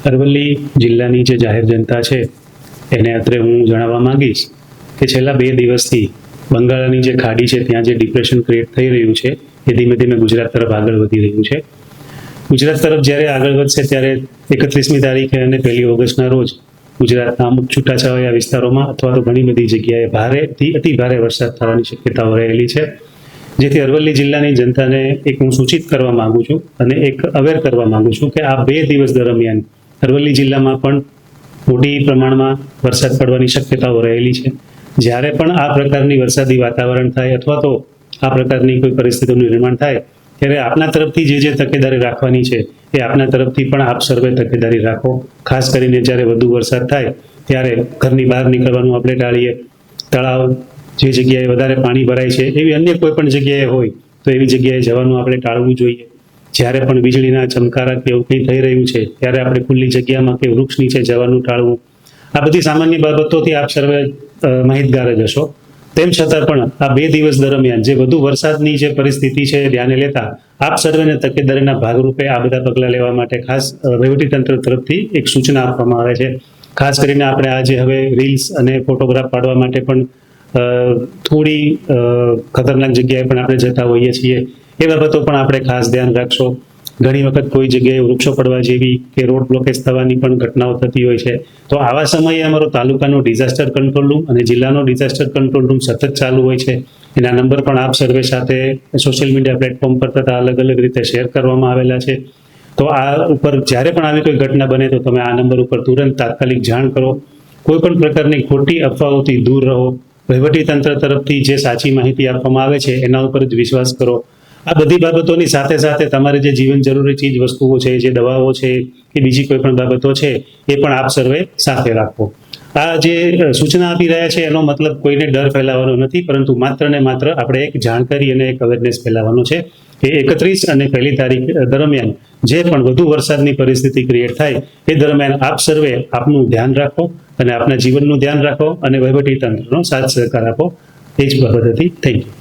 અરવલ્લી જિલ્લાની જે જાહેર જનતા છે એને અત્રે હું જણાવવા માંગીશ કે છેલ્લા 2 દિવસથી બંગાળની જે ખાડી છે ત્યાં જે ડિપ્રેશન ક્રિએટ થઈ રહ્યું છે એ ધીમે ધીમે ગુજરાત તરફ આગળ વધી રહ્યું છે. ગુજરાત તરફ જ્યારે આગળ વધશે ત્યારે 31મી તારીખે અને 1 ઓગસ્ટના રોજ ગુજરાતના અમુક છૂટાછવાયા વિસ્તારોમાં અથવા તો ઘણી બધી જગ્યાએ ભારેથી અતિ ભારે વરસાદ થવાની શક્યતાઓ રહેલી છે. જેથી અરવલ્લી જિલ્લાની જનતાને એક હું સૂચિત કરવા માંગુ છું અને એક અવેર કરવા માંગુ છું કે આ 2 દિવસ દરમિયાન અરવલ્લી જિલ્લામાં પણ મોટી પ્રમાણમાં વરસાદ પડવાની શક્યતાઓ રહેલી છે. જ્યારે પણ આ પ્રકારની વરસાદી વાતાવરણ થાય અથવા તો આ પ્રકારની કોઈ પરિસ્થિતિનું નિર્માણ થાય ત્યારે આપના તરફથી જે તકેદારી રાખવાની છે એ આપના તરફથી પણ આપ સર્વે તકેદારી રાખો. ખાસ કરીને જ્યારે વધુ વરસાદ થાય ત્યારે ઘરની બહાર નીકળવાનું આપણે ટાળીએ. તળાવ જે જગ્યાએ વધારે પાણી ભરાય છે એવી અન્ય કોઈ પણ જગ્યાએ હોય તો એવી જગ્યાએ જવાનું આપણે ટાળવું જોઈએ. જ્યારે પણ વીજળીના ચમકારા કે એવું કંઈ થઈ રહ્યું છે ત્યારે આપણે ખુલ્લી જગ્યામાં કે વૃક્ષ નીચે જવાનું ટાળવું. આ બધી સામાન્ય બાબતોથી આપ સર્વે માહિતગાર જ હશો. તેમ છતાં પણ આ 2 દિવસ દરમિયાન જે વધુ વરસાદની જે પરિસ્થિતિ છે એ ધ્યાને લેતા આપ સર્વેને તકેદારીના ભાગરૂપે આ બધા પગલાં લેવા માટે ખાસ વહીવટીતંત્ર તરફથી એક સૂચના આપવામાં આવે છે. ખાસ કરીને આપણે આજે હવે રીલ્સ અને ફોટોગ્રાફ પાડવા માટે પણ થોડી ખતરનાક જગ્યાએ પણ આપણે જતા હોઈએ છીએ. એ બાબતો પણ આપણે ખાસ ધ્યાન રાખશો. ઘણી વખત કોઈ જગ્યાએ વૃક્ષો પડવા જેવી કે રોડ બ્લોકેજ થવાની પણ ઘટનાઓ થતી હોય છે. તો આવા સમયે અમારો તાલુકાનો ડિઝાસ્ટર કંટ્રોલ રૂમ અને જિલ્લાનો ડિઝાસ્ટર કંટ્રોલ રૂમ સતત ચાલુ હોય છે. એના નંબર પણ આપ સર્વે સાથે સોશિયલ મીડિયા પ્લેટફોર્મ પર તથા અલગ અલગ રીતે શેર કરવામાં આવેલા છે. તો આ ઉપર જ્યારે પણ આવી કોઈ ઘટના બને તો તમે આ નંબર ઉપર તુરંત તાત્કાલિક જાણ કરો. કોઈ પણ પ્રકારની ખોટી અફવાઓથી દૂર રહો. વહીવટીતંત્ર તરફથી જે સાચી માહિતી આપવામાં આવે છે એના ઉપર જ વિશ્વાસ કરો. આ બધી બાબતોની સાથે સાથે તમારે જે જીવન જરૂરી ચીજ વસ્તુઓ છે, જે દવાઓ છે કે બીજી કોઈ પણ બાબતો છે એ પણ આપ સર્વે સાથે રાખો. આ જે સૂચના આપી રહ્યા છે એનો મતલબ કોઈને ડર ફેલાવવાનો નથી, પરંતુ માત્ર ને માત્ર આપણે એક જાણકારી અને એક અવેરનેસ ફેલાવવાનો છે કે 31 અને 1 તારીખ દરમિયાન જે પણ વધુ વરસાદની પરિસ્થિતિ ક્રિએટ થાય એ દરમિયાન આપ સર્વે આપનું ધ્યાન રાખો અને આપના જીવનનું ધ્યાન રાખો અને વહીવટીતંત્રનો સાથ સહકાર આપો. એ જ બાબત હતી. Thank you.